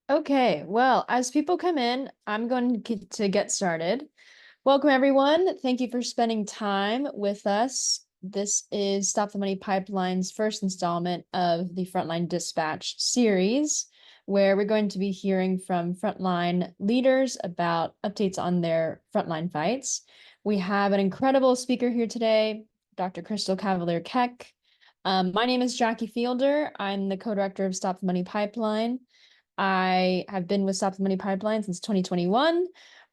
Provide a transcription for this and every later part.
Okay, well, as people come in, I'm going to get started. Welcome, everyone. Thank you for spending time with us. This is Stop the Money Pipeline's first installment of the Frontline Dispatch series, where we're going to be hearing from frontline leaders about updates on their frontline fights. We have an incredible speaker here today, Dr. Crystal Cavalier-Keck. My name is Jackie Fielder. I'm the co-director of Stop the Money Pipeline. I have been with Stop the Money Pipeline since 2021.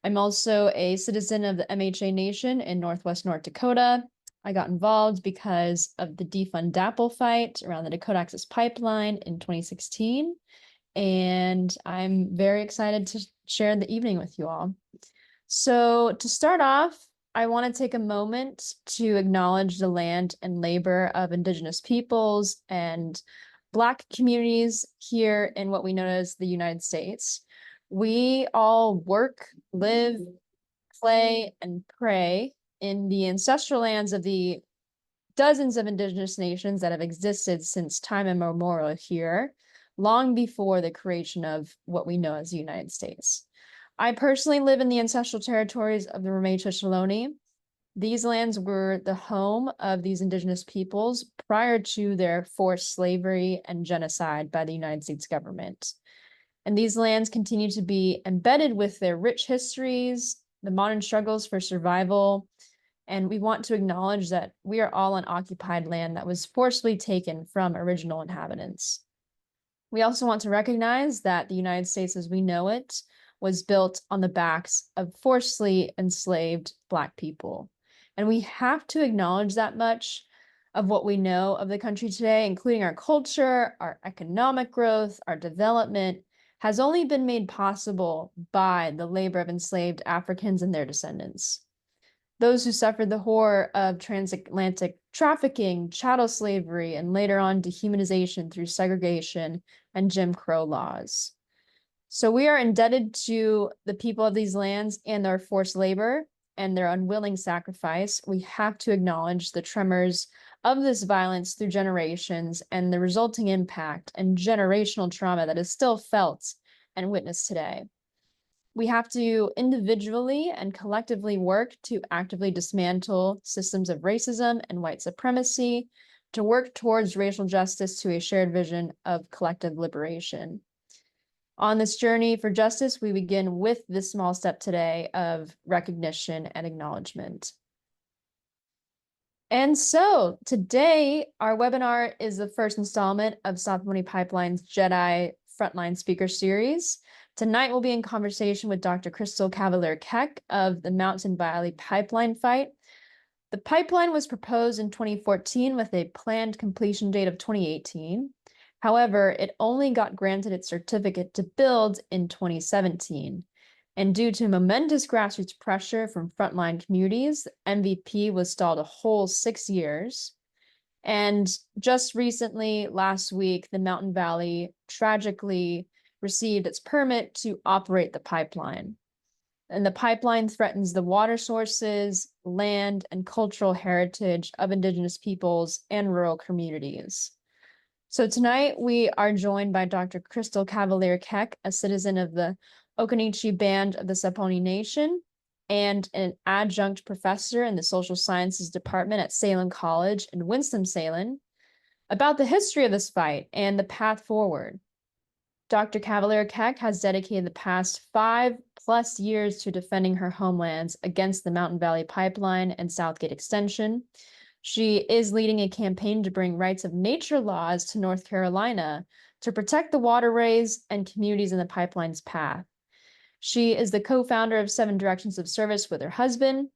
I'm also a citizen of the MHA Nation in Northwest North Dakota. I got involved because of the Defund DAPL fight around the Dakota Access Pipeline in 2016. And I'm very excited to share the evening with you all. So to start off, I want to take a moment to acknowledge the land and labor of Indigenous peoples and Black communities here in what we know as the United States. We all work, live, play, and pray in the ancestral lands of the dozens of Indigenous nations that have existed since time immemorial here, long before the creation of what we know as the United States. I personally live in the ancestral territories of the Ramaytush. These lands were the home of these Indigenous peoples prior to their forced slavery and genocide by the United States government. And these lands continue to be embedded with their rich histories, the modern struggles for survival, and we want to acknowledge that we are all on occupied land that was forcibly taken from original inhabitants. We also want to recognize that the United States as we know it was built on the backs of forcibly enslaved Black people. And we have to acknowledge that much of what we know of the country today, including our culture, our economic growth, our development, has only been made possible by the labor of enslaved Africans and their descendants. Those who suffered the horror of transatlantic trafficking, chattel slavery, and later on dehumanization through segregation and Jim Crow laws. So we are indebted to the people of these lands and their forced labor and their unwilling sacrifice. We have to acknowledge the tremors of this violence through generations and the resulting impact and generational trauma that is still felt and witnessed today. We have to individually and collectively work to actively dismantle systems of racism and white supremacy, to work towards racial justice to a shared vision of collective liberation. On this journey for justice, we begin with this small step today of recognition and acknowledgement. And so today, our webinar is the first installment of Stop the Money Pipeline's Jedi Frontline Speaker Series. Tonight, we'll be in conversation with Dr. Crystal Cavalier-Keck of the Mountain Valley Pipeline Fight. The pipeline was proposed in 2014 with a planned completion date of 2018. However, it only got granted its certificate to build in 2017. And due to momentous grassroots pressure from frontline communities, MVP was stalled a whole 6 years. And just recently, last week, the Mountain Valley tragically received its permit to operate the pipeline. And the pipeline threatens the water sources, land, and cultural heritage of Indigenous peoples and rural communities. So tonight we are joined by Dr. Crystal Cavalier-Keck, a citizen of the Occaneechi Band of the Saponi Nation and an adjunct professor in the Social Sciences Department at Salem College in Winston-Salem, about the history of this fight and the path forward. Dr. Cavalier-Keck has dedicated the past 5+ years to defending her homelands against the Mountain Valley Pipeline and Southgate Extension. She is leading a campaign to bring rights of nature laws to North Carolina to protect the waterways and communities in the pipeline's path. She is the co-founder of 7 Directions of Service with her husband.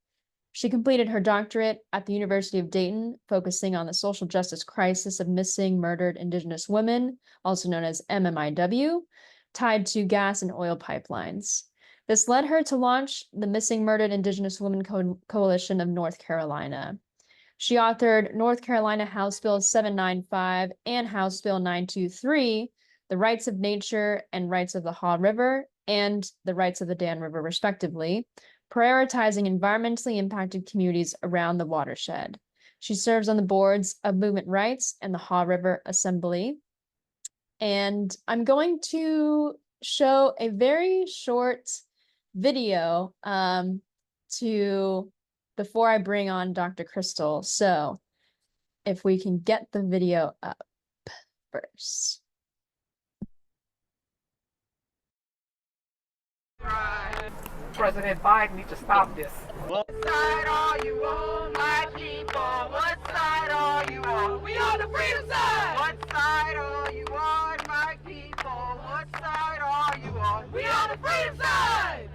She completed her doctorate at the University of Dayton, focusing on the social justice crisis of missing, murdered Indigenous women, also known as MMIW, tied to gas and oil pipelines. This led her to launch the Missing Murdered Indigenous Women Coalition of North Carolina. She authored North Carolina House Bill 795 and House Bill 923, the rights of nature and rights of the Haw River and the rights of the Dan River, respectively, prioritizing environmentally impacted communities around the watershed. She serves on the boards of Movement Rights and the Haw River Assembly. And I'm going to show a very short video before I bring on Dr. Crystal. So if we can get the video up first. President Biden needs to stop this. What side are you on, my people? What side are you on? We on the freedom side. What side are you on, my people? What side are you on? We on the freedom side.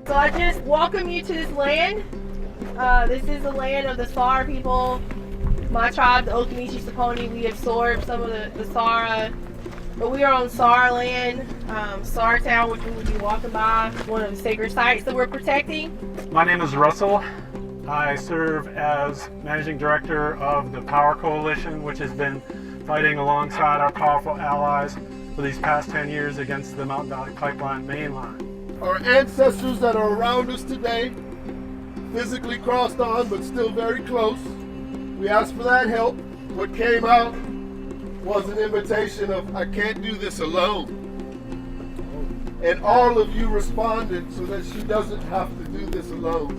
So I just welcome you to this land. This is the land of the Sar people. My tribe, the Okinachi-Saponi, we absorbed some of the Sara, but we are on Sar land, Sar Town, which we will be walking by, one of the sacred sites that we're protecting. My name is Russell. I serve as Managing Director of the Power Coalition, which has been fighting alongside our powerful allies for these past 10 years against the Mountain Valley Pipeline mainline. Our ancestors that are around us today, physically crossed on but still very close, we asked for that help. What came out was an invitation of, I can't do this alone. And all of you responded so that she doesn't have to do this alone.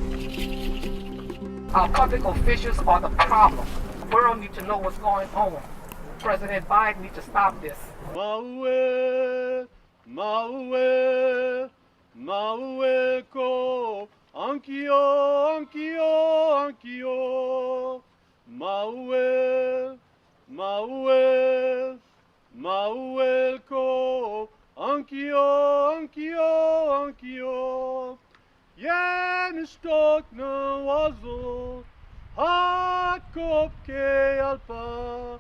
Our public officials are the problem. The world needs to know what's going on. President Biden needs to stop this. Maue, Maue, Maue ko, Ankio, Ankio, Ankio. Maue, Maue, Maue ko, Ankio, Ankio, Ankio. Yen stok na wazo, hakop ke alpa.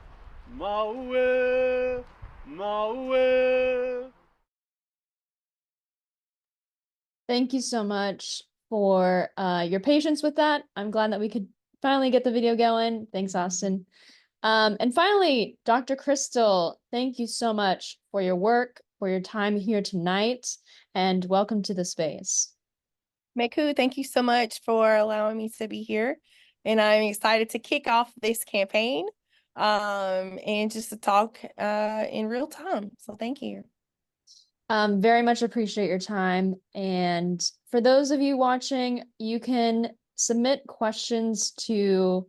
Maue, Maue. Thank you so much for your patience with that. I'm glad that we could finally get the video going. Thanks, Austin. And finally, Dr. Crystal, thank you so much for your work, for your time here tonight, and welcome to the space. Meku, thank you so much for allowing me to be here. And I'm excited to kick off this campaign and just to talk in real time. So thank you. Very much appreciate your time. And for those of you watching, you can submit questions to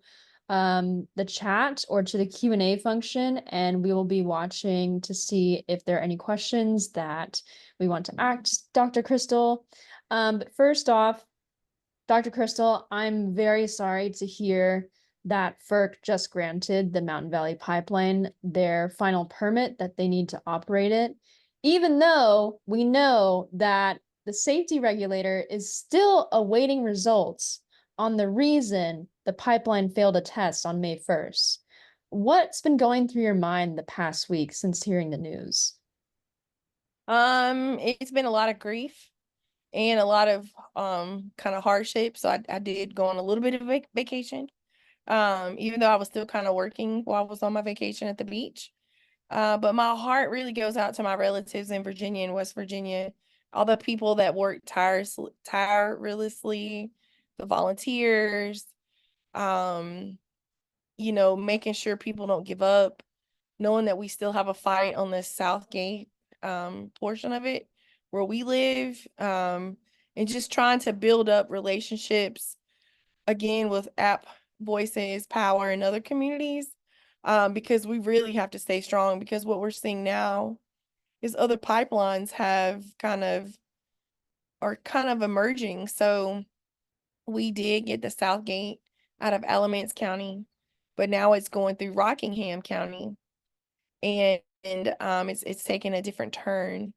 the chat or to the Q&A function, and we will be watching to see if there are any questions that we want to ask Dr. Crystal. But first off, Dr. Crystal, I'm very sorry to hear that FERC just granted the Mountain Valley Pipeline their final permit that they need to operate it, even though we know that the safety regulator is still awaiting results on the reason the pipeline failed a test on May 1st. What's been going through your mind the past week since hearing the news? It's been a lot of grief and a lot of kind of hardship. So I did go on a little bit of vacation, even though I was still kind of working while I was on my vacation at the beach. But my heart really goes out to my relatives in Virginia and West Virginia, all the people that work tirelessly, the volunteers, making sure people don't give up, knowing that we still have a fight on the South Gate portion of it where we live, and just trying to build up relationships again with App Voices, Power, and other communities, because we really have to stay strong, because what we're seeing now is other pipelines are kind of emerging. So we did get the South Gate out of Alamance County, but now it's going through Rockingham County, and it's taking a different turn.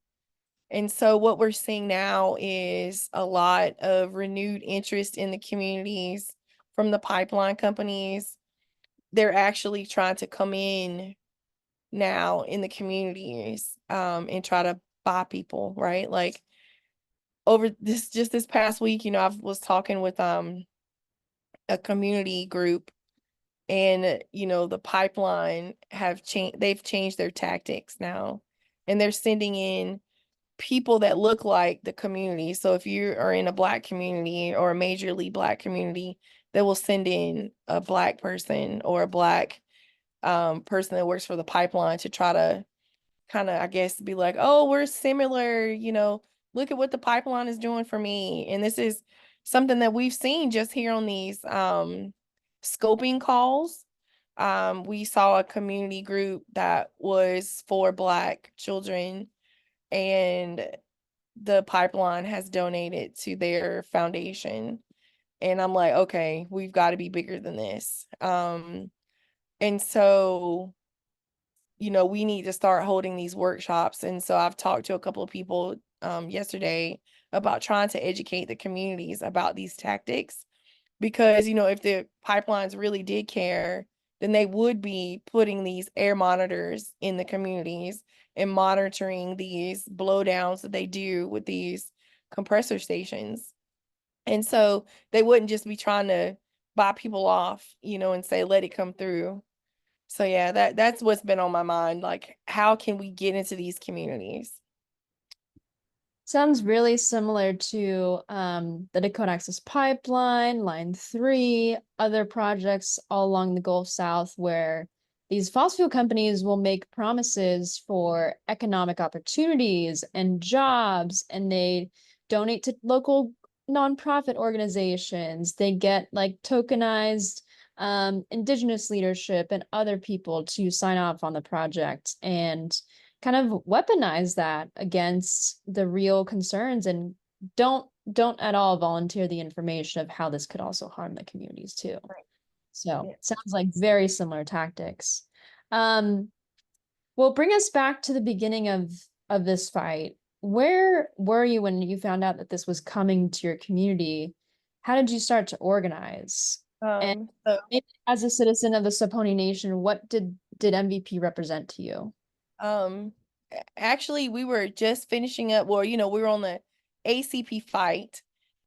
And so what we're seeing now is a lot of renewed interest in the communities from the pipeline companies. They're actually trying to come in now in the communities and try to buy people, right? Like over this past week, I was talking with a community group, and the pipeline they've changed their tactics now, and they're sending in people that look like the community. So if you are in a Black community or a majorly Black community, they will send in a Black person or a Black person that works for the pipeline to try to kind of, I guess, be like, oh, we're similar, look at what the pipeline is doing for me. And this is something that we've seen just here on these scoping calls. We saw a community group that was for Black children, and the pipeline has donated to their foundation. And I'm like, okay, we've got to be bigger than this. And so, we need to start holding these workshops. And so I've talked to a couple of people yesterday about trying to educate the communities about these tactics, because, if the pipelines really did care, then they would be putting these air monitors in the communities and monitoring these blowdowns that they do with these compressor stations. And so they wouldn't just be trying to buy people off, and say, let it come through. So yeah, that's what's been on my mind. Like, how can we get into these communities? Sounds really similar to the Dakota Access Pipeline, Line 3, other projects all along the Gulf South where these fossil fuel companies will make promises for economic opportunities and jobs, and they donate to local nonprofit organizations. They get like tokenized Indigenous leadership and other people to sign off on the project, and kind of weaponize that against the real concerns, and don't at all volunteer the information of how this could also harm the communities too. Right. So Yeah. it sounds like very similar tactics. Well, bring us back to the beginning of this fight. Where were you when you found out that this was coming to your community? How did you start to organize? And So as a citizen of the Saponi Nation, what did MVP represent to you? Actually, we were just finishing up, well, we were on the ACP fight,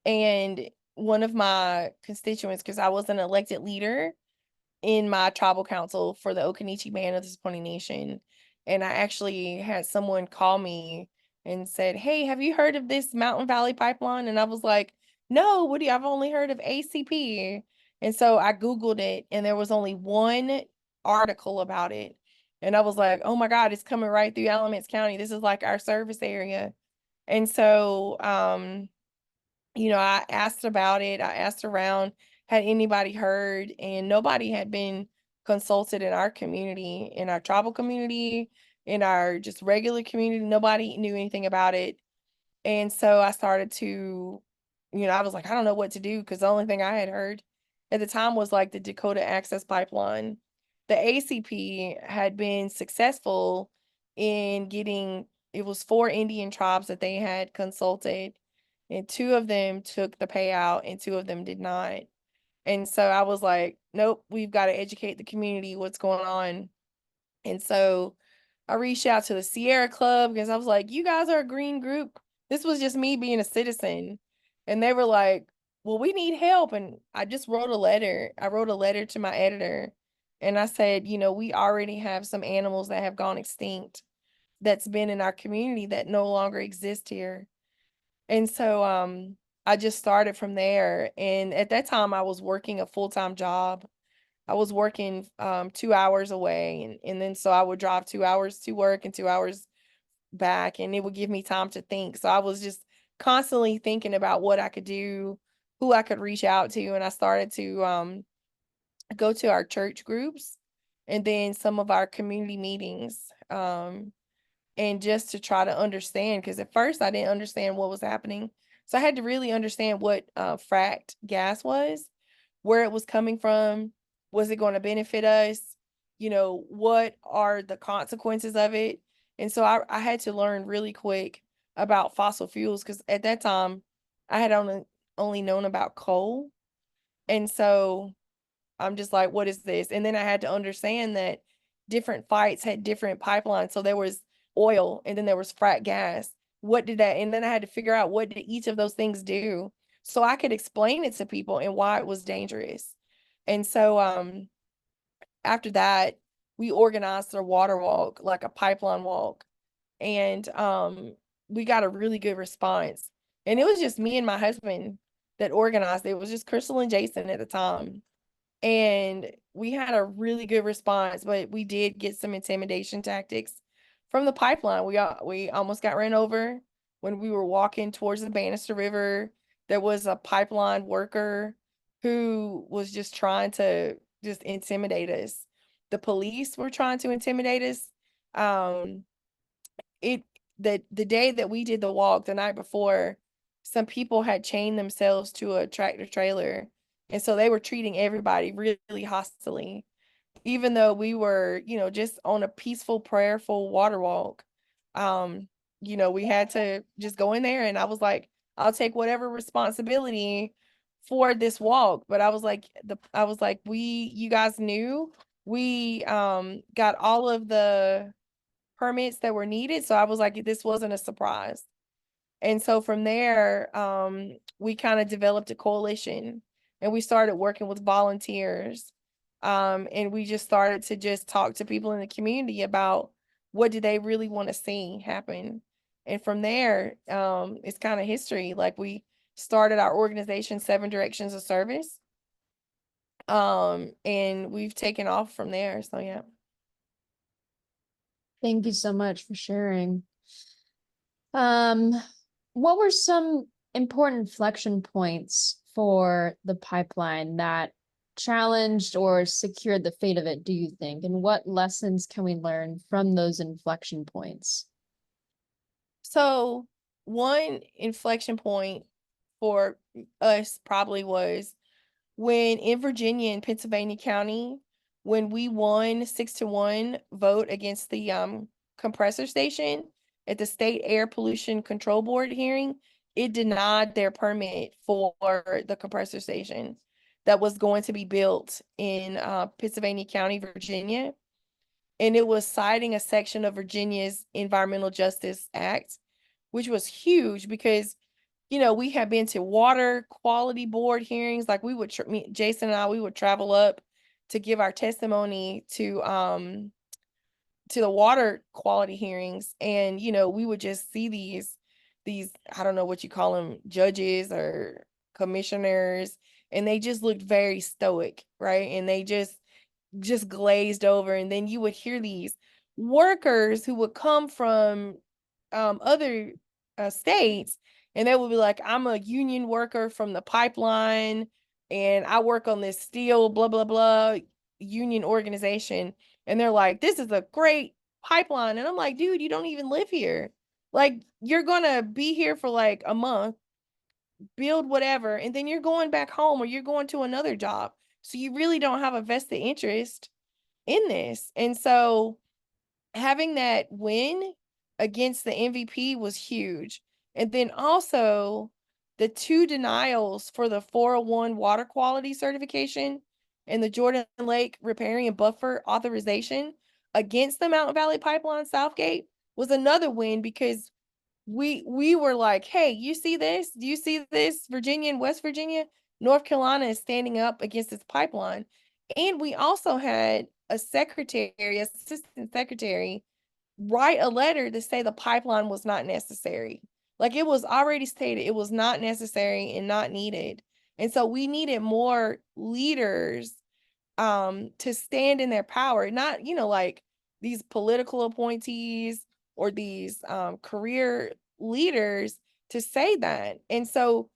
and one of my constituents, because I was an elected leader in my tribal council for the Occaneechi Band of the Saponi Nation, and I actually had someone call me and said, hey, have you heard of this Mountain Valley Pipeline? And I was like, no, I've only heard of ACP. And so I Googled it, and there was only one article about it. And I was like, oh my God, it's coming right through Alamance County. This is like our service area. And so, I asked about it. I asked around, had anybody heard? And nobody had been consulted in our community, in our tribal community, in our just regular community. Nobody knew anything about it. And so I started to, I was like, I don't know what to do, because the only thing I had heard at the time was like the Dakota Access Pipeline. The ACP had been successful in getting, it was 4 Indian tribes that they had consulted, and 2 of them took the payout and 2 of them did not. And so I was like, nope, we've got to educate the community what's going on. And so I reached out to the Sierra Club, because I was like, you guys are a green group. This was just me being a citizen. And they were like, well, we need help. And I just wrote a letter. I wrote a letter to my editor, and I said, we already have some animals that have gone extinct that's been in our community that no longer exist here. And so I just started from there. And at that time I was working a full-time job. I was working 2 hours away, and then so I would drive 2 hours to work and 2 hours back, and it would give me time to think. So I was just constantly thinking about what I could do, who I could reach out to, and I started to go to our church groups and then some of our community meetings, and just to try to understand, because at first I didn't understand what was happening. So I had to really understand what fracked gas was, where it was coming from. Was it going to benefit us? What are the consequences of it? And so I had to learn really quick about fossil fuels, because at that time I had only known about coal. And so I'm just like, what is this? And then I had to understand that different fights had different pipelines. So there was oil, and then there was frack gas. What did that? And then I had to figure out, what did each of those things do, so I could explain it to people and why it was dangerous. And so after that, we organized a water walk, like a pipeline walk, and we got a really good response. And it was just me and my husband that organized it. It was just Crystal and Jason at the time. And we had a really good response, but we did get some intimidation tactics from the pipeline. We almost got ran over when we were walking towards the Bannister River. There was a pipeline worker who was just trying to just intimidate us. The police were trying to intimidate us. It the day that we did the walk the night before, some people had chained themselves to a tractor trailer, and so they were treating everybody really hostilely, even though we were, just on a peaceful, prayerful water walk. We had to just go in there, and I was like, I'll take whatever responsibility for this walk. But you guys knew we got all of the permits that were needed. So I was like, this wasn't a surprise. And so from there, we kind of developed a coalition, and we started working with volunteers. And we just started to just talk to people in the community about what do they really want to see happen. And from there, it's kind of history. Like, we started our organization, 7 Directions of Service. And we've taken off from there. So yeah. Thank you so much for sharing. What were some important inflection points for the pipeline that challenged or secured the fate of it, do you think? And what lessons can we learn from those inflection points? So one inflection point for us probably was when in Virginia and Pennsylvania County, when we won 6-1 vote against the compressor station at the State Air Pollution Control Board hearing, it denied their permit for the compressor station that was going to be built in Pennsylvania County, Virginia. And it was citing a section of Virginia's Environmental Justice Act, which was huge because, we have been to water quality board hearings. Like, Jason and I, we would travel up to give our testimony to the water quality hearings. And, we would just see these, I don't know what you call them, judges or commissioners, and they just looked very stoic, right? And they just glazed over. And then you would hear these workers who would come from other states, and they would be like, I'm a union worker from the pipeline, and I work on this steel, blah, blah, blah, union organization. And they're like, this is a great pipeline. And I'm like, dude, you don't even live here. Like, you're going to be here for like a month, build whatever, and then you're going back home or you're going to another job. So you really don't have a vested interest in this. And so having that win against the MVP was huge. And then also the 2 denials for the 401 water quality certification and the Jordan Lake riparian buffer authorization against the Mountain Valley Pipeline Southgate was another win, because we were like, hey, you see this? Do you see this? Virginia and West Virginia, North Carolina is standing up against this pipeline. And we also had assistant secretary, write a letter to say the pipeline was not necessary. Like, it was already stated it was not necessary and not needed. And so we needed more leaders to stand in their power, not, like these political appointees or these career leaders to say that. And so,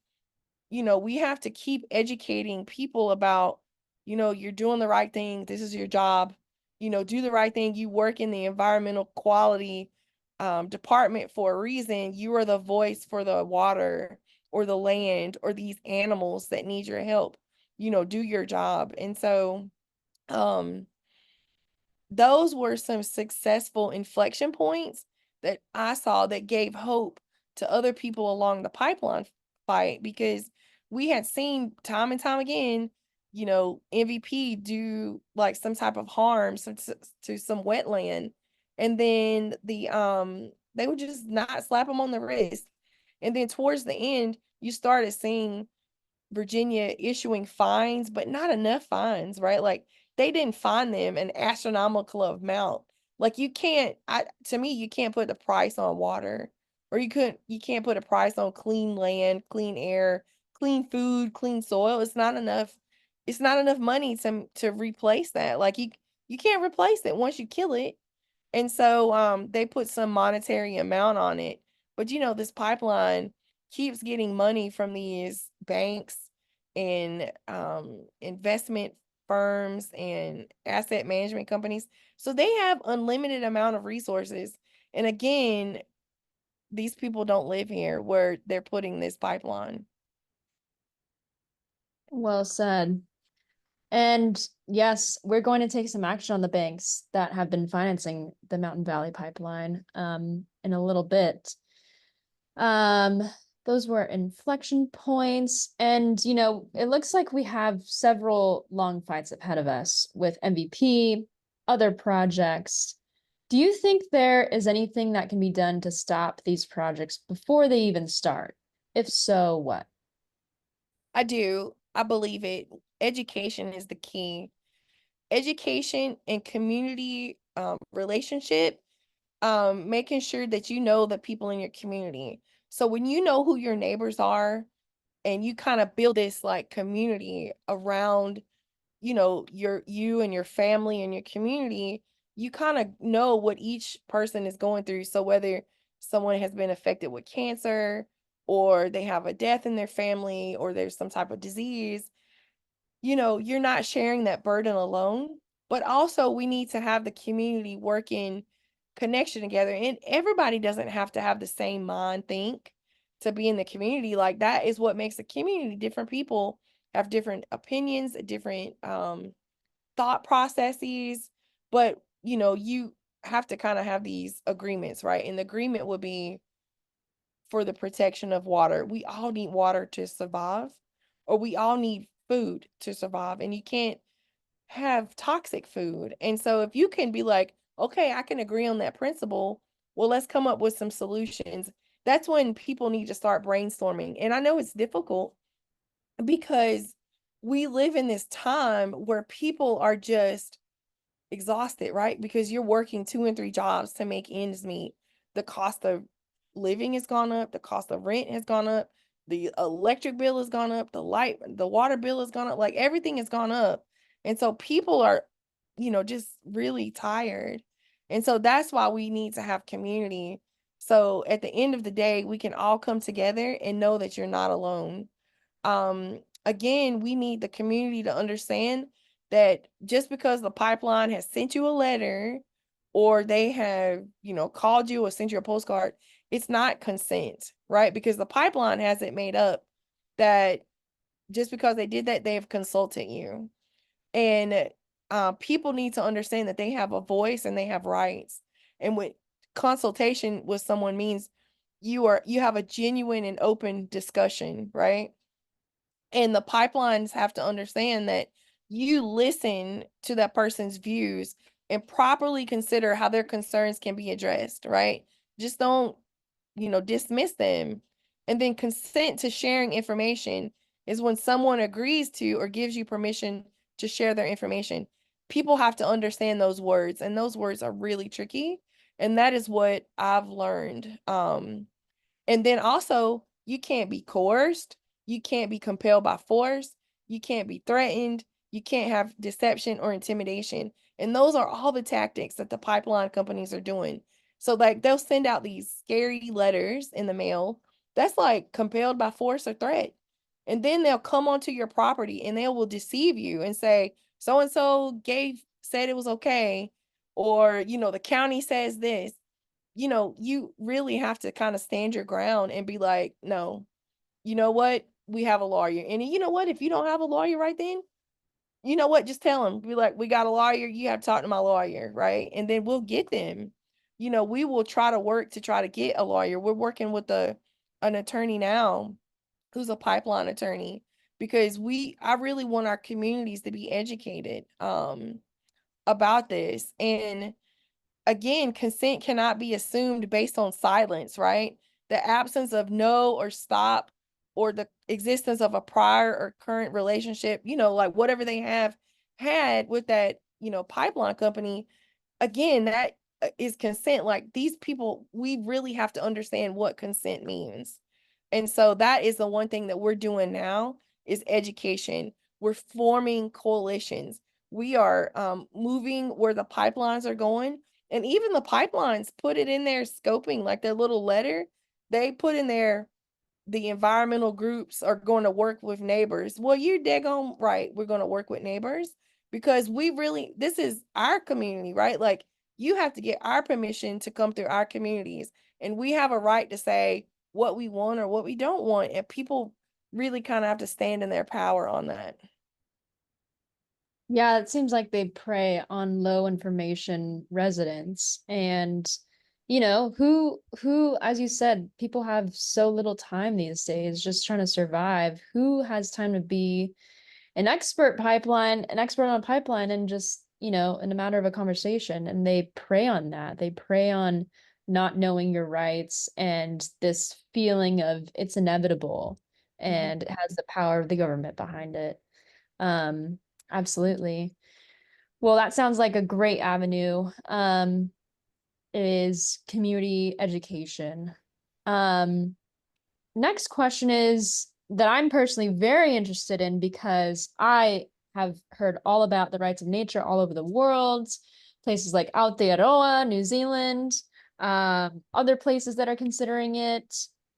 we have to keep educating people about, you're doing the right thing. This is your job. Do the right thing. You work in the environmental quality department for a reason. You are the voice for the water or the land or these animals that need your help. Do your job. And so those were some successful inflection points that I saw that gave hope to other people along the pipeline fight, because we had seen time and time again, MVP do like some type of harm to some wetland, and then they would just not slap them on the wrist. And then towards the end, you started seeing Virginia issuing fines, but not enough fines, right? Like, they didn't fine them an astronomical amount. Like, you can't put the price on water, or you can't put a price on clean land, clean air, clean food, clean soil. It's not enough money to replace that. Like, you can't replace it once you kill it. And so they put some monetary amount on it. But this pipeline keeps getting money from these banks and investment firms and asset management companies. So they have unlimited amount of resources. And again, these people don't live here where they're putting this pipeline. Well said. And yes, we're going to take some action on the banks that have been financing the Mountain Valley Pipeline in a little bit. Those were inflection points. And, it looks like we have several long fights ahead of us with MVP, other projects. Do you think there is anything that can be done to stop these projects before they even start? If so, what? I do. I believe it. Education is the key. Education and community relationship, making sure that you know the people in your community. So when you know who your neighbors are and you kind of build this like community around, you and your family and your community, you kind of know what each person is going through. So whether someone has been affected with cancer or they have a death in their family or there's some type of disease, you're not sharing that burden alone. But also we need to have the community working connection together. And everybody doesn't have to have the same mind think to be in the community. Like that is what makes a community. Different people have different opinions, different thought processes, but you have to kind of have these agreements, right? And the agreement would be for the protection of water. We all need water to survive, or we all need food to survive, and you can't have toxic food. And so if you can be like, okay, I can agree on that principle, well, let's come up with some solutions. That's when people need to start brainstorming. And I know it's difficult because we live in this time where people are just exhausted, right? Because you're working 2 and 3 jobs to make ends meet. The cost of living has gone up, the cost of rent has gone up, the electric bill has gone up, the water bill has gone up, like everything has gone up. And so people are, just really tired. And so that's why we need to have community. So at the end of the day, we can all come together and know that you're not alone. Again, we need the community to understand that just because the pipeline has sent you a letter or they have, called you or sent you a postcard, it's not consent, right? Because the pipeline has it made up that just because they did that, they have consulted you. And people need to understand that they have a voice and they have rights. And with consultation with someone means you have a genuine and open discussion, right? And the pipelines have to understand that you listen to that person's views and properly consider how their concerns can be addressed, right? Just don't, dismiss them. And then consent to sharing information is when someone agrees to or gives you permission to share their information. People have to understand those words, and those words are really tricky. And that is what I've learned. And then also, you can't be coerced. You can't be compelled by force. You can't be threatened. You can't have deception or intimidation. And those are all the tactics that the pipeline companies are doing. So like they'll send out these scary letters in the mail. That's like compelled by force or threat. And then they'll come onto your property and they will deceive you and say, so and so said it was okay. Or, the county says this. You really have to kind of stand your ground and be like, no, you know what? We have a lawyer. And you know what? If you don't have a lawyer right then, you know what? Just tell them, be like, we got a lawyer. You have to talk to my lawyer. Right. And then we'll get them. We will try to work to try to get a lawyer. We're working with an attorney now who's a pipeline attorney because I really want our communities to be educated about this. And again, consent cannot be assumed based on silence, right? The absence of no or stop or the existence of a prior or current relationship, like whatever they have had with that, pipeline company, again, that is consent. Like these people, we really have to understand what consent means. And so that is the one thing that we're doing now is education. We're forming coalitions. We are moving where the pipelines are going, And even the pipelines put it in their scoping, like their little letter, they put in there the environmental groups are going to work with neighbors. Well, you're daggone right. We're going to work with neighbors because this is our community, right? Like you have to get our permission to come through our communities. And we have a right to say what we want or what we don't want. And people really kind of have to stand in their power on that. Yeah, it seems like they prey on low information residents. And who, as you said, people have so little time these days just trying to survive. Who has time to be an expert on a pipeline and just, in a matter of a conversation? And they prey on that. They prey on not knowing your rights and this feeling of it's inevitable, and it has the power of the government behind it. Um, Absolutely. Well, that sounds like a great avenue. Is community education. Um, Next question is that I'm personally very interested in because I have heard all about the rights of nature all over the world, places like Aotearoa, New Zealand, other places that are considering it,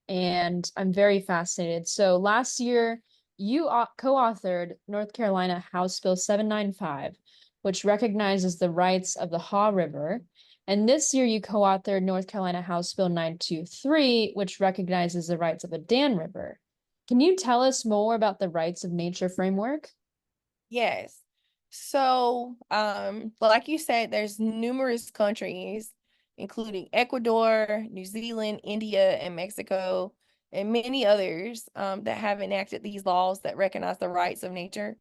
and I'm very fascinated. So last year, you co-authored North Carolina House Bill 795, which recognizes the rights of the Haw River. And this year you co-authored North Carolina House Bill 923, which recognizes the rights of the Dan River. Can you tell us more about the rights of nature framework? Yes. So, like you said, there's numerous countries, including Ecuador, New Zealand, India, and Mexico, and many others, that have enacted these laws that recognize the rights of nature.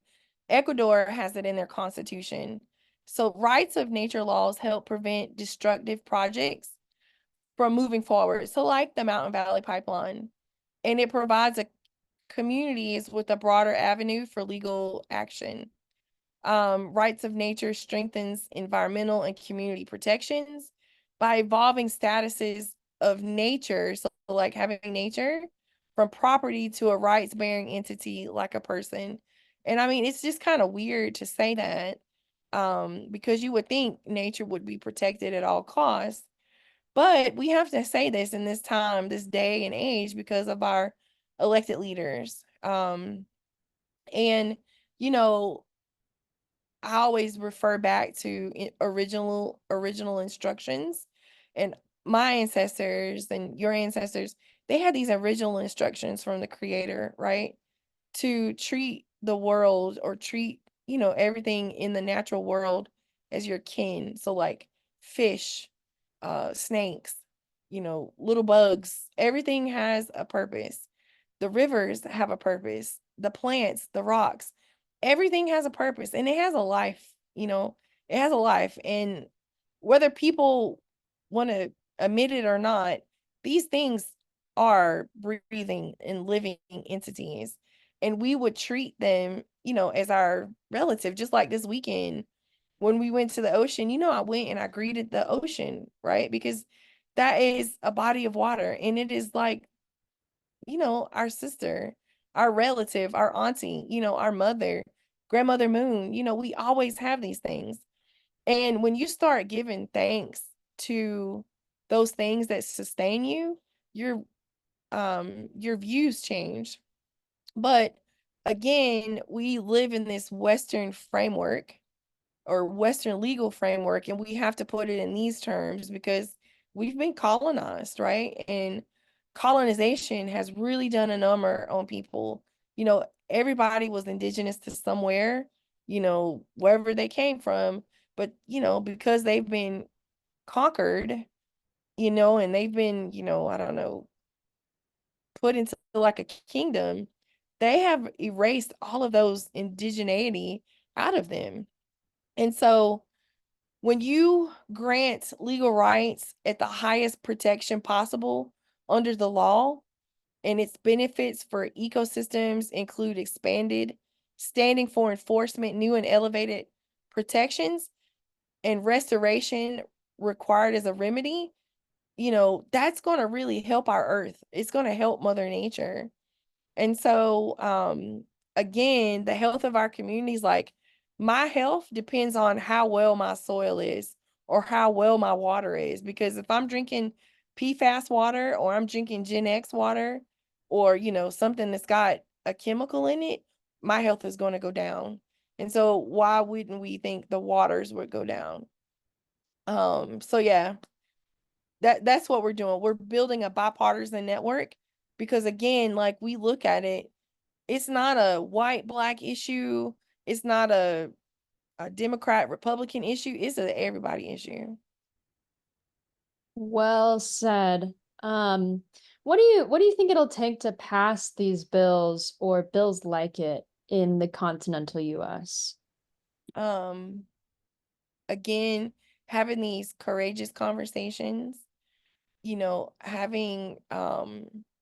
Ecuador has it in their constitution. So, rights of nature laws help prevent destructive projects from moving forward. So, like the Mountain Valley Pipeline, and it provides communities with a broader avenue for legal action. Rights of nature strengthens environmental and community protections by evolving statuses of nature. So, like having nature from property to a rights bearing entity like a person. And I mean, it's just kind of weird to say that, because you would think nature would be protected at all costs. But we have to say this in this time, this day and age, because of our elected leaders. And, you know, I always refer back to original instructions, and my ancestors and your ancestors, they had these original instructions from the creator, right? To treat the world or treat, everything in the natural world as your kin. So like fish, snakes, little bugs, everything has a purpose. The rivers have a purpose, the plants, the rocks, everything has a purpose and it has a life, it has a life. And whether people want to admit it or not, these things are breathing and living entities. And we would treat them, as our relative, just like this weekend when we went to the ocean, I went and I greeted the ocean, right? Because that is a body of water and it is like, our sister, our relative, our auntie, our mother, grandmother moon, we always have these things. And when you start giving thanks to those things that sustain you, your views change. But again, we live in this Western framework or Western legal framework, and we have to put it in these terms because we've been colonized, right? And colonization has really done a number on people. Everybody was indigenous to somewhere, wherever they came from. But, because they've been conquered, and they've been, I don't know, put into like a kingdom, they have erased all of those indigeneity out of them. And so when you grant legal rights at the highest protection possible under the law, and its benefits for ecosystems include expanded standing for enforcement, new and elevated protections, and restoration required as a remedy, that's going to really help our earth. It's going to help Mother Nature. And so, again, the health of our communities, like my health depends on how well my soil is, or how well my water is. Because if I'm drinking PFAS water, or I'm drinking Gen X water, or, you know, something that's got a chemical in it, my health is going to go down. And so why wouldn't we think the waters would go down? So yeah, that's what we're doing. We're building a bipartisan network, because again, like, we look at it, it's not a white black issue, it's not a Democrat Republican issue, it's a everybody issue. Well said. What do you think it'll take to pass these bills or bills like it in the continental US? Um, again, having these courageous conversations, you know, having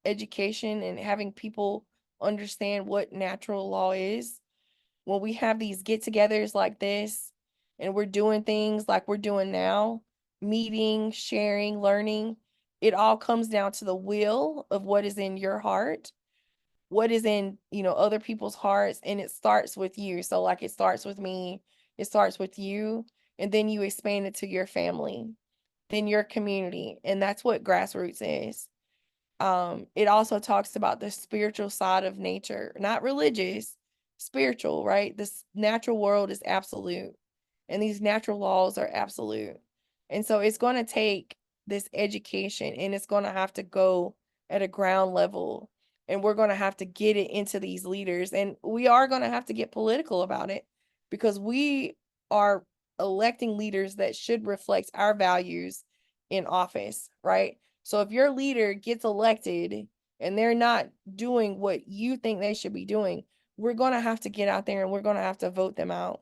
education and having people understand what natural law is. When we have these get-togethers like this, and we're doing things like we're doing now, meeting, sharing, learning, it all comes down to the will of what is in your heart, what is in, you know, other people's hearts, and it starts with you. So like, it starts with me, it starts with you, and then you expand it to your family, then your community, and that's what grassroots is. It also talks about the spiritual side of nature, not religious, spiritual, right? This natural world is absolute, and these natural laws are absolute. And so it's going to take this education, and it's going to have to go at a ground level, and we're going to have to get it into these leaders, and we are going to have to get political about it, because we are electing leaders that should reflect our values in office, right? So if your leader gets elected and they're not doing what you think they should be doing, we're going to have to get out there and we're going to have to vote them out.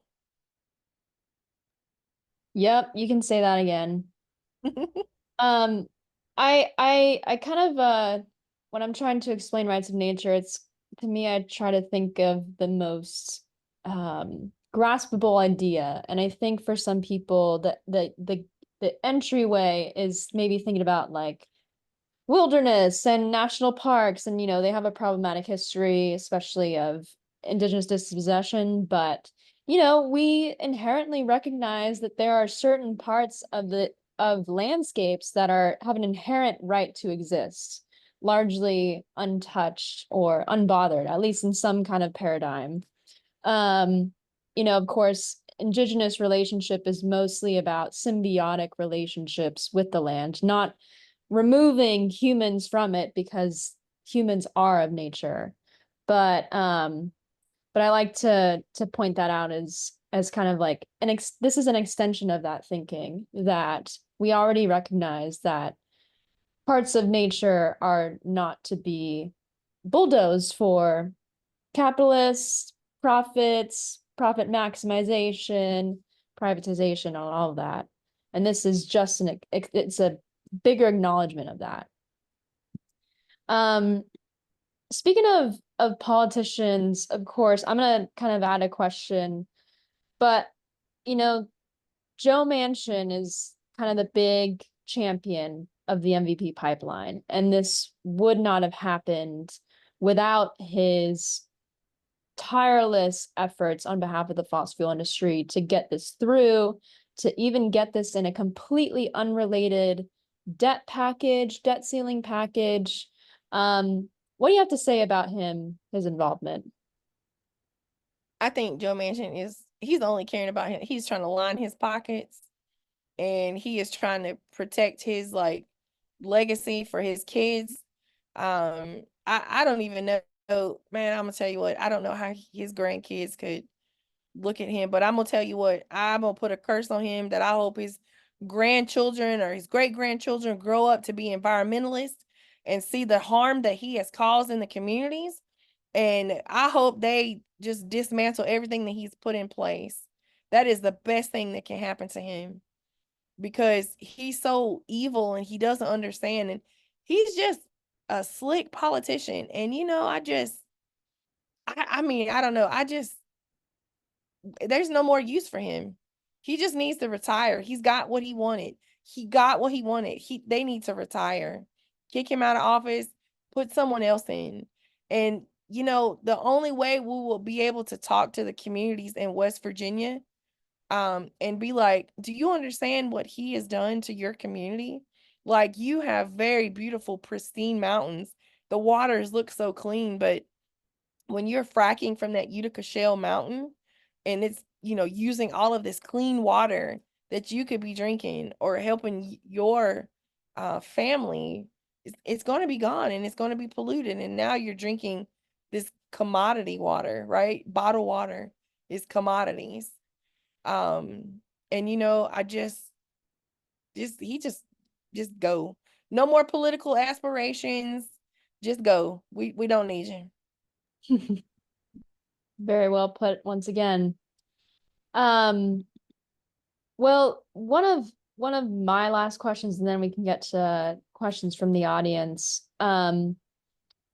Yep, you can say that again. Um, I kind of when I'm trying to explain rights of nature, it's to me, I try to think of the most graspable idea. And I think for some people that the entryway is maybe thinking about like wilderness and national parks, and they have a problematic history, especially of indigenous dispossession, but we inherently recognize that there are certain parts of landscapes that have an inherent right to exist, largely untouched or unbothered, at least in some kind of paradigm. Of course, indigenous relationship is mostly about symbiotic relationships with the land, not removing humans from it, because humans are of nature. But I like to point that out as kind of like this is an extension of that thinking, that we already recognize that parts of nature are not to be bulldozed for capitalists, profits, profit maximization, privatization, and all of that. And this is just it's a bigger acknowledgement of that. Um, Speaking of politicians, of course, I'm gonna kind of add a question, but you know, Joe Manchin is kind of the big champion of the MVP pipeline, and this would not have happened without his tireless efforts on behalf of the fossil fuel industry to get this through, to even get this in a completely unrelated debt ceiling package. What do you have to say about his involvement? I think Joe Manchin he's only caring about him. He's trying to line his pockets, and he is trying to protect his like legacy for his kids. I don't even know, man. I'm gonna tell you what, I don't know how his grandkids could look at him, but I'm gonna tell you what, I'm gonna put a curse on him that I hope his grandchildren or his great grandchildren grow up to be environmentalists and see the harm that he has caused in the communities. And I hope they just dismantle everything that he's put in place. That is the best thing that can happen to him, because he's so evil and he doesn't understand, and he's just a slick politician. And I mean, I don't know. There's no more use for him. He just needs to retire. He's got what he wanted. He got what he wanted. They need to retire. Kick him out of office, put someone else in. And the only way we will be able to talk to the communities in West Virginia and be like, do you understand what he has done to your community? Like, you have very beautiful, pristine mountains. The waters look so clean, but when you're fracking from that Utica Shale mountain and it's, using all of this clean water that you could be drinking or helping your family, it's going to be gone and it's going to be polluted. And now you're drinking this commodity water, right? Bottled water is commodities. And I just go. No more political aspirations. Just go. We don't need you. Very well put once again. Um, well, one of my last questions, and then we can get to questions from the audience. Where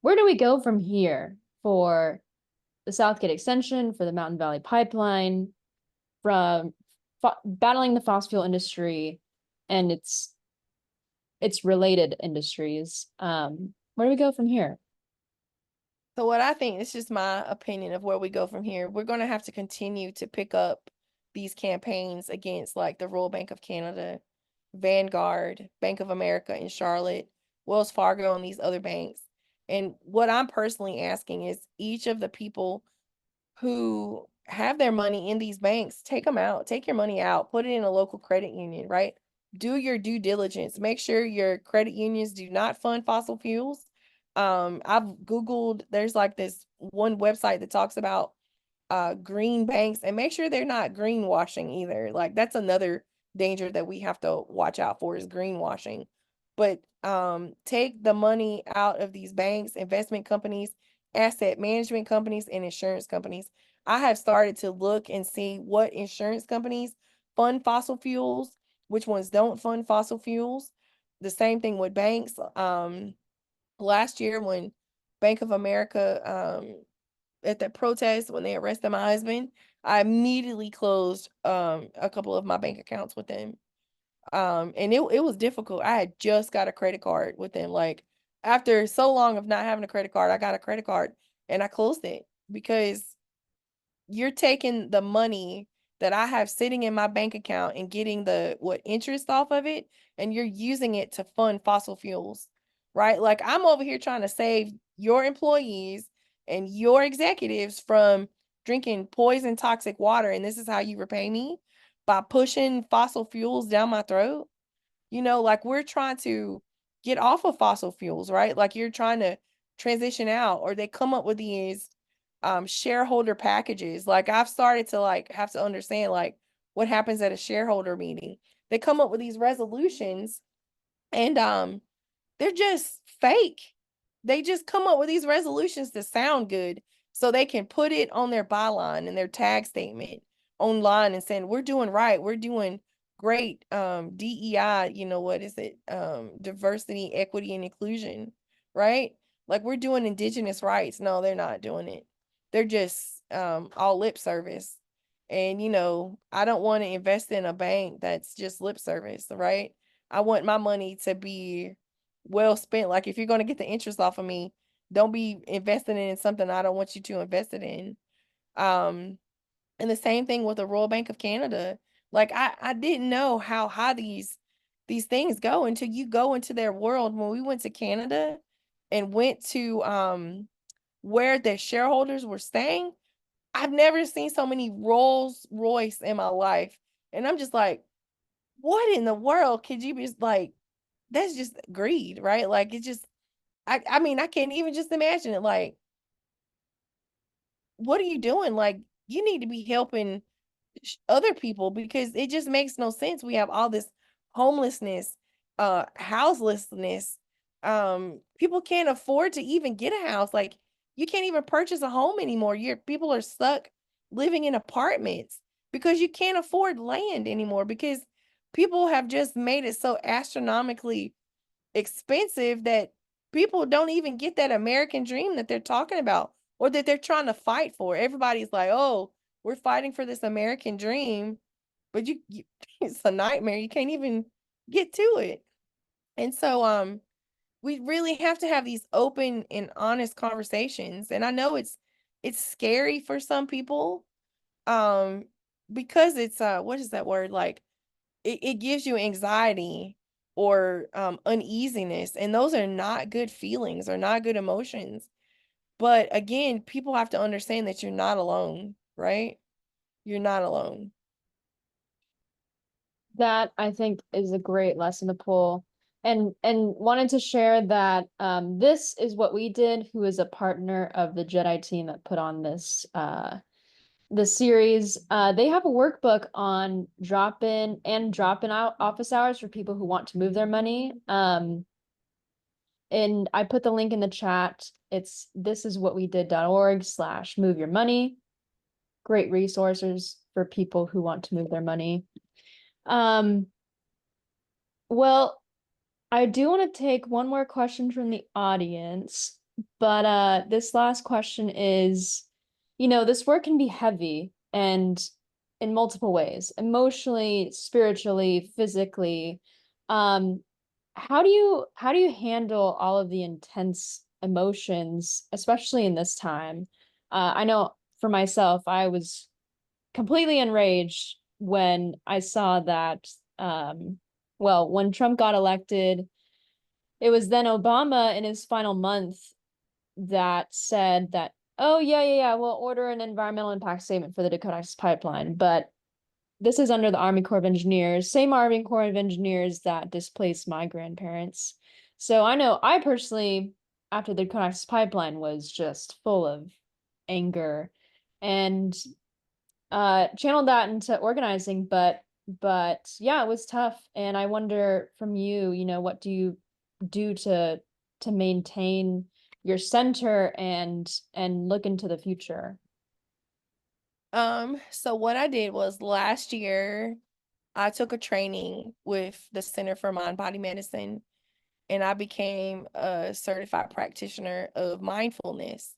do we go from here for the Southgate extension, for the Mountain Valley Pipeline, from battling the fossil fuel industry and its related industries? Where do we go from here? So what I think, it's just my opinion of where we go from here. We're going to have to continue to pick up these campaigns against like the Royal Bank of Canada, Vanguard, Bank of America in Charlotte, Wells Fargo, and these other banks. And what I'm personally asking is each of the people who have their money in these banks, take them out, take your money out, put it in a local credit union, right? Do your due diligence. Make sure your credit unions do not fund fossil fuels. I've Googled, there's like this one website that talks about green banks, and make sure they're not greenwashing either. Like, that's another danger that we have to watch out for, is greenwashing. But take the money out of these banks, investment companies, asset management companies, and insurance companies. I have started to look and see what insurance companies fund fossil fuels, which ones don't fund fossil fuels. The same thing with banks. Last year when Bank of America, at that protest, when they arrested my husband, I immediately closed a couple of my bank accounts with them. And it was difficult. I had just got a credit card with them. Like, after so long of not having a credit card, I got a credit card and I closed it, because you're taking the money that I have sitting in my bank account and getting the interest off of it, and you're using it to fund fossil fuels, right? Like, I'm over here trying to save your employees and your executives from drinking poison toxic water, and this is how you repay me, by pushing fossil fuels down my throat. Like, we're trying to get off of fossil fuels, right? Like, you're trying to transition out, or they come up with these shareholder packages. Like, I've started to like have to understand like what happens at a shareholder meeting. They come up with these resolutions, and they're just fake. They just come up with these resolutions to sound good so they can put it on their byline and their tag statement online and saying, we're doing right, we're doing great, DEI, what is it, diversity, equity, and inclusion, right? Like, we're doing Indigenous rights. No, they're not doing it. They're just all lip service. And I don't want to invest in a bank that's just lip service, right? I want my money to be well spent. Like, if you're going to get the interest off of me, don't be investing in something I don't want you to invest it in. And the same thing with the Royal Bank of Canada. Like, I didn't know how high these things go until you go into their world. When we went to Canada and went to where the shareholders were staying, I've never seen so many Rolls Royce in my life. And I'm just like, what in the world could you be like? That's just greed, right? Like, it's just, I mean, I can't even just imagine it. Like, what are you doing? Like, you need to be helping other people, because it just makes no sense. We have all this homelessness, houselessness. People can't afford to even get a house. Like, you can't even purchase a home anymore. People are stuck living in apartments because you can't afford land anymore, because people have just made it so astronomically expensive that people don't even get that American dream that they're talking about or that they're trying to fight for. Everybody's like, oh, we're fighting for this American dream, but you it's a nightmare. You can't even get to it. And so we really have to have these open and honest conversations. And I know it's scary for some people. because it's what is that word, like it gives you anxiety or uneasiness, and those are not good feelings or not good emotions. But again, people have to understand that you're not alone, right? You're not alone. That I think is a great lesson to pull. And wanted to share that this is what we did, who is a partner of the Jedi team that put on this series. They have a workbook on drop-in and drop-in out office hours for people who want to move their money. And I put the link in the chat. It's thisiswhatwedid.org/move your money. Great resources for people who want to move their money. Well, I do want to take one more question from the audience, but this last question is, this work can be heavy and in multiple ways, emotionally, spiritually, physically. Um, how do you handle all of the intense emotions, especially in this time? I know for myself, I was completely enraged when I saw that well, when Trump got elected, it was then Obama in his final month that said that, oh, yeah, we'll order an environmental impact statement for the Dakota Access Pipeline. But this is under the Army Corps of Engineers, same Army Corps of Engineers that displaced my grandparents. So I know I personally, after the Dakota Access Pipeline, was just full of anger and channeled that into organizing, but yeah, it was tough. And I wonder from you, what do you do to maintain your center and look into the future? So what I did was last year I took a training with the Center for Mind Body Medicine, and I became a certified practitioner of mindfulness.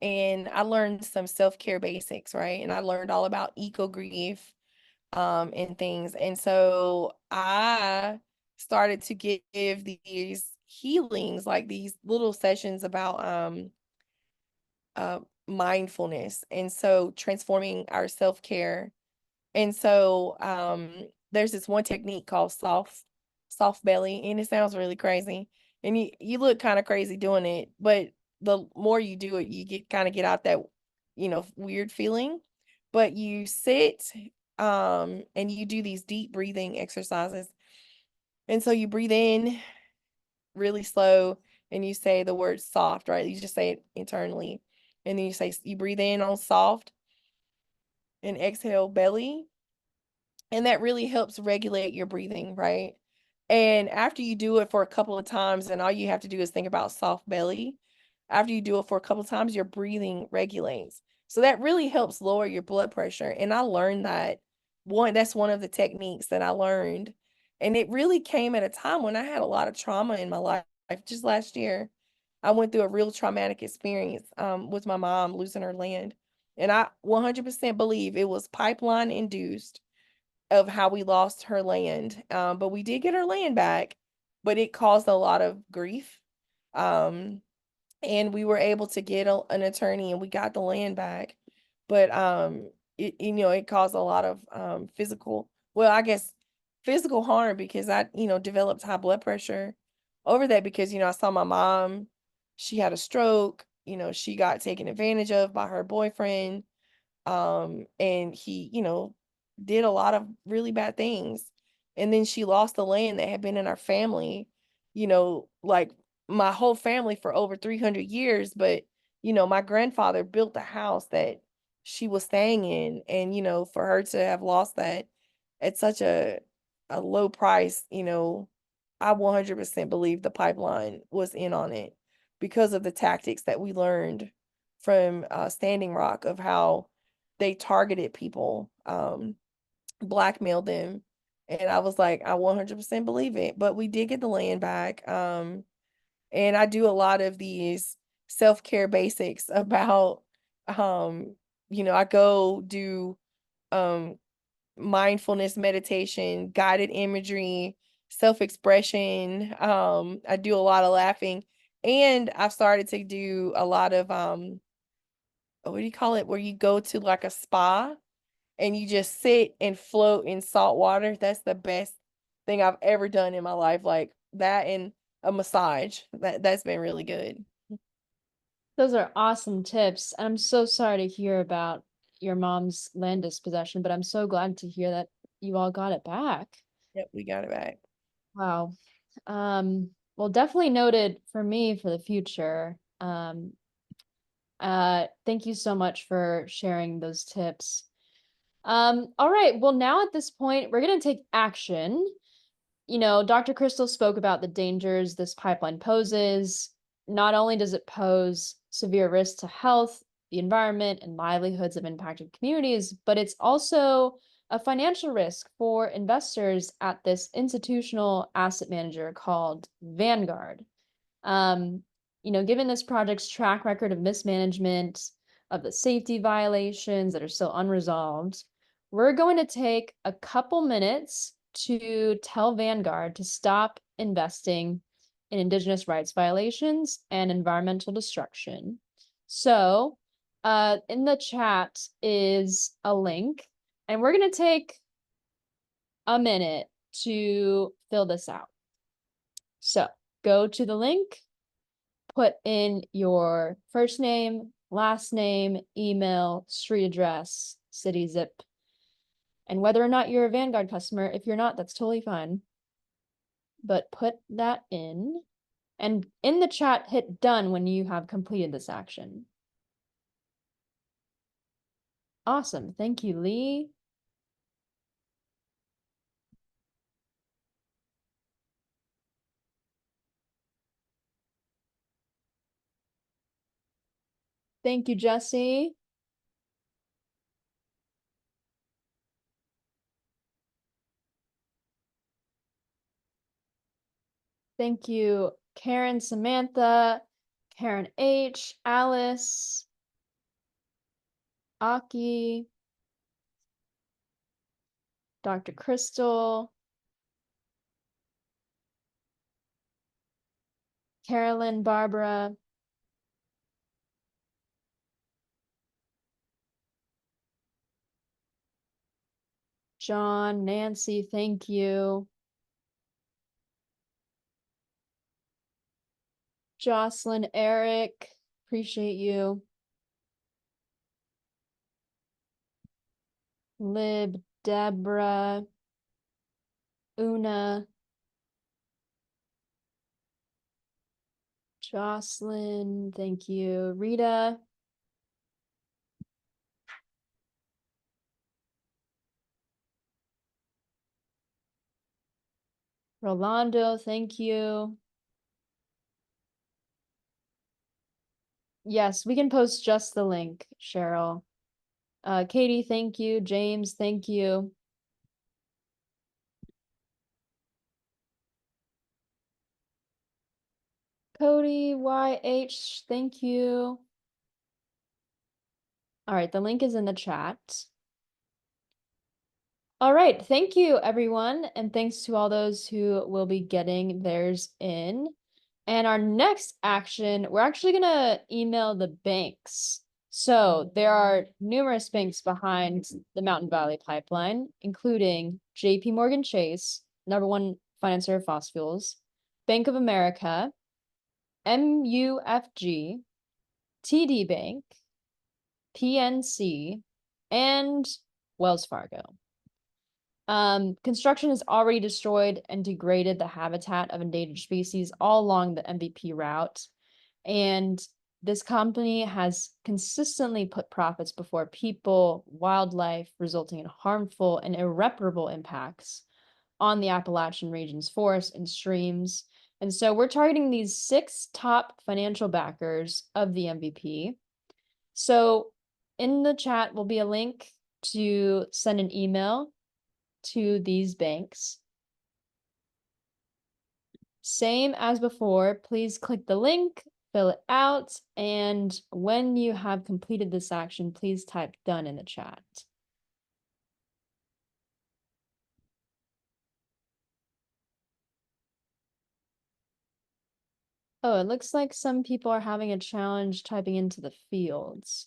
And I learned some self-care basics, right? And I learned all about eco grief and things. And so I started to give these healings, like these little sessions about mindfulness, and so transforming our self-care. And so there's this one technique called soft belly, and it sounds really crazy. And you look kind of crazy doing it, but the more you do it, you get out that, weird feeling. But you sit and you do these deep breathing exercises. And so you breathe in really slow and you say the word soft, right? You just say it internally. And then you breathe in on soft and exhale belly. And that really helps regulate your breathing, right? And after you do it for a couple of times, and all you have to do is think about soft belly, after you do it for a couple of times, your breathing regulates. So that really helps lower your blood pressure. And I learned that's one of the techniques that I learned. And it really came at a time when I had a lot of trauma in my life. Just last year, I went through a real traumatic experience with my mom losing her land. And I 100% believe it was pipeline induced of how we lost her land. But we did get her land back, but it caused a lot of grief. And we were able to get an attorney and we got the land back. But it caused a lot of I guess physical harm, because I, developed high blood pressure over that, because, I saw my mom, she had a stroke, she got taken advantage of by her boyfriend. And he, did a lot of really bad things. And then she lost the land that had been in our family, like my whole family for over 300 years. But, my grandfather built the house that she was staying in. And, for her to have lost that at such a low price, I 100% believe the pipeline was in on it, because of the tactics that we learned from Standing Rock, of how they targeted people, blackmailed them. And I was like, I 100% believe it. But we did get the land back. And I do a lot of these self-care basics about, I go do mindfulness meditation, guided imagery, self-expression. I do a lot of laughing. And I've started to do a lot of what do you call it, where you go to like a spa and you just sit and float in salt water. That's the best thing I've ever done in my life. Like that and a massage. That's been really good. Those are awesome tips. I'm so sorry to hear about your mom's land dispossession, but I'm so glad to hear that you all got it back. Yep, we got it back. Wow. Well, definitely noted for me for the future. Thank you so much for sharing those tips. All right. Well, now at this point, we're going to take action. You know, Dr. Crystal spoke about the dangers this pipeline poses. Not only does it pose severe risks to health, the environment, and livelihoods of impacted communities, but it's also a financial risk for investors at this institutional asset manager called Vanguard. Um, you know, given this project's track record of mismanagement, of the safety violations that are still unresolved, we're going to take a couple minutes to tell Vanguard to stop investing in Indigenous rights violations and environmental destruction. So, in the chat is a link, and we're going to take a minute to fill this out. So, go to the link, put in your first name, last name, email, street address, city zip, and whether or not you're a Vanguard customer. If you're not, that's totally fine. But put that in, and in the chat, hit done when you have completed this action. Awesome. Thank you, Lee. Thank you, Jesse. Thank you, Karen, Samantha, Karen H, Alice, Aki, Dr. Crystal, Carolyn, Barbara, John, Nancy, thank you. Jocelyn, Eric, appreciate you. Lib, Deborah, Una, Jocelyn, thank you. Rita, Rolando, thank you. Yes, we can post just the link, Cheryl. Katie, thank you. James, thank you. Cody, YH, thank you. All right, the link is in the chat. All right, thank you, everyone. And thanks to all those who will be getting theirs in. And our next action, we're actually going to email the banks. So there are numerous banks behind the Mountain Valley Pipeline, including JP Morgan Chase, #1 financer of fossil fuels, Bank of America, MUFG, TD Bank, PNC, and Wells Fargo. Construction has already destroyed and degraded the habitat of endangered species all along the MVP route. And this company has consistently put profits before people, wildlife, resulting in harmful and irreparable impacts on the Appalachian region's forests and streams. And so we're targeting these 6 top financial backers of the MVP. So in the chat will be a link to send an email to these banks. Same as before, please click the link, fill it out, and when you have completed this action, please type done in the chat. Oh, it looks like some people are having a challenge typing into the fields.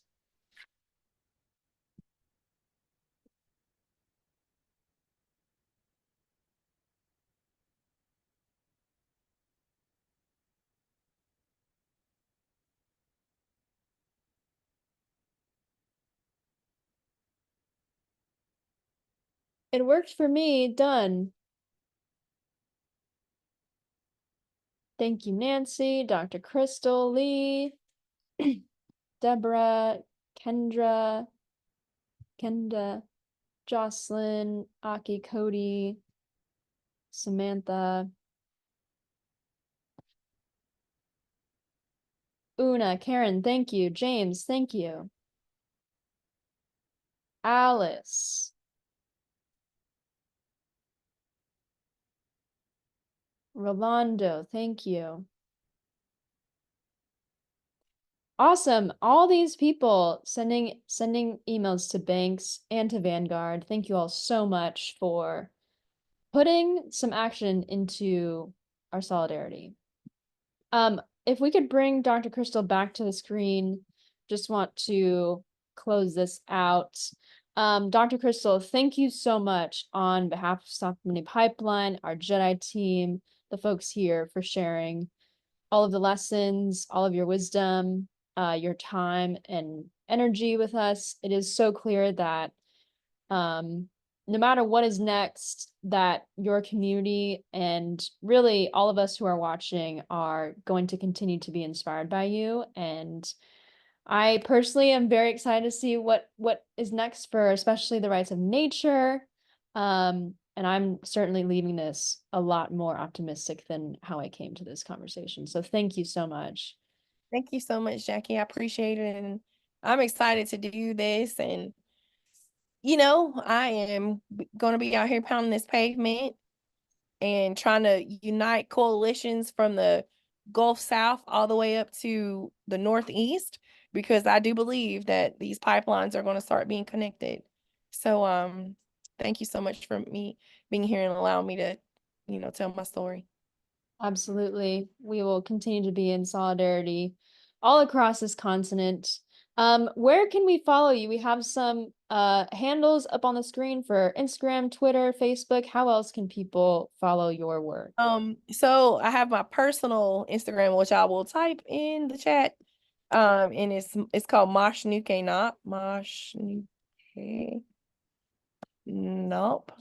It worked for me. Done. Thank you, Nancy, Dr. Crystal, Lee, Deborah, Kendra, Kenda, Jocelyn, Aki, Cody, Samantha, Una, Karen, thank you. James, thank you. Alice. Rolando, thank you. Awesome. All these people sending emails to Banks and to Vanguard. Thank you all so much for putting some action into our solidarity. If we could bring Dr. Crystal back to the screen, just want to close this out. Dr. Crystal, thank you so much on behalf of Stop the Money Pipeline, our Jedi team, the folks here for sharing all of the lessons, all of your wisdom, your time and energy with us. It is so clear that no matter what is next, that your community and really all of us who are watching are going to continue to be inspired by you. And I personally am very excited to see what is next for especially the rights of nature. And I'm certainly leaving this a lot more optimistic than how I came to this conversation. So thank you so much. Thank you so much, Jackie. I appreciate it. And I'm excited to do this. And, I am going to be out here pounding this pavement and trying to unite coalitions from the Gulf South all the way up to the Northeast, because I do believe that these pipelines are going to start being connected. So thank you so much for me being here and allowing me to, tell my story. Absolutely. We will continue to be in solidarity all across this continent. Where can we follow you? We have some handles up on the screen for Instagram, Twitter, Facebook. How else can people follow your work? So I have my personal Instagram, which I will type in the chat. And it's called Mosh Nuke Not Mosh Nuke. Nope.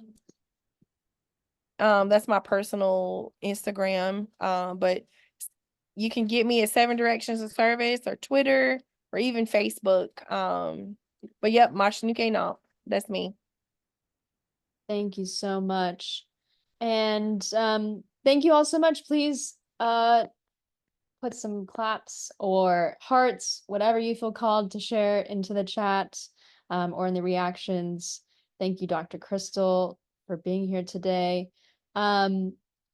That's my personal Instagram. But you can get me at 7 Directions of Service or Twitter or even Facebook. But yep, Mosh Nuke Not. That's me. Thank you so much. And thank you all so much. Please put some claps or hearts, whatever you feel called to share into the chat or in the reactions. Thank you, Dr. Crystal, for being here today.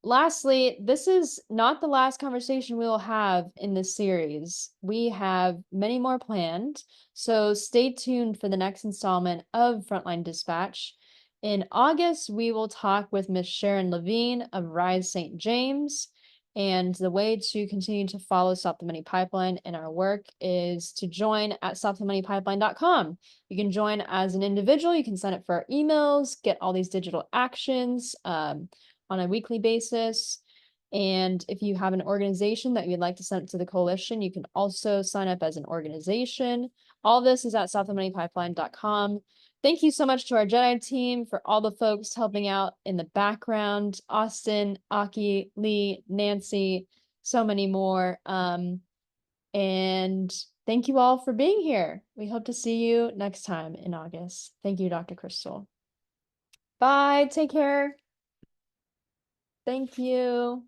Lastly, this is not the last conversation we will have in this series. We have many more planned, so stay tuned for the next installment of Frontline Dispatch. In August, we will talk with Miss Sharon Levine of Rise St. James. And the way to continue to follow Stop the Money Pipeline and our work is to join at stopthemoneypipeline.com. You can join as an individual. You can sign up for our emails, get all these digital actions on a weekly basis. And if you have an organization that you'd like to send it to the coalition, you can also sign up as an organization. All this is at stopthemoneypipeline.com. Thank you so much to our Jedi team, for all the folks helping out in the background. Austin, Aki, Lee, Nancy, so many more. And thank you all for being here. We hope to see you next time in August. Thank you, Dr. Crystal. Bye. Take care. Thank you.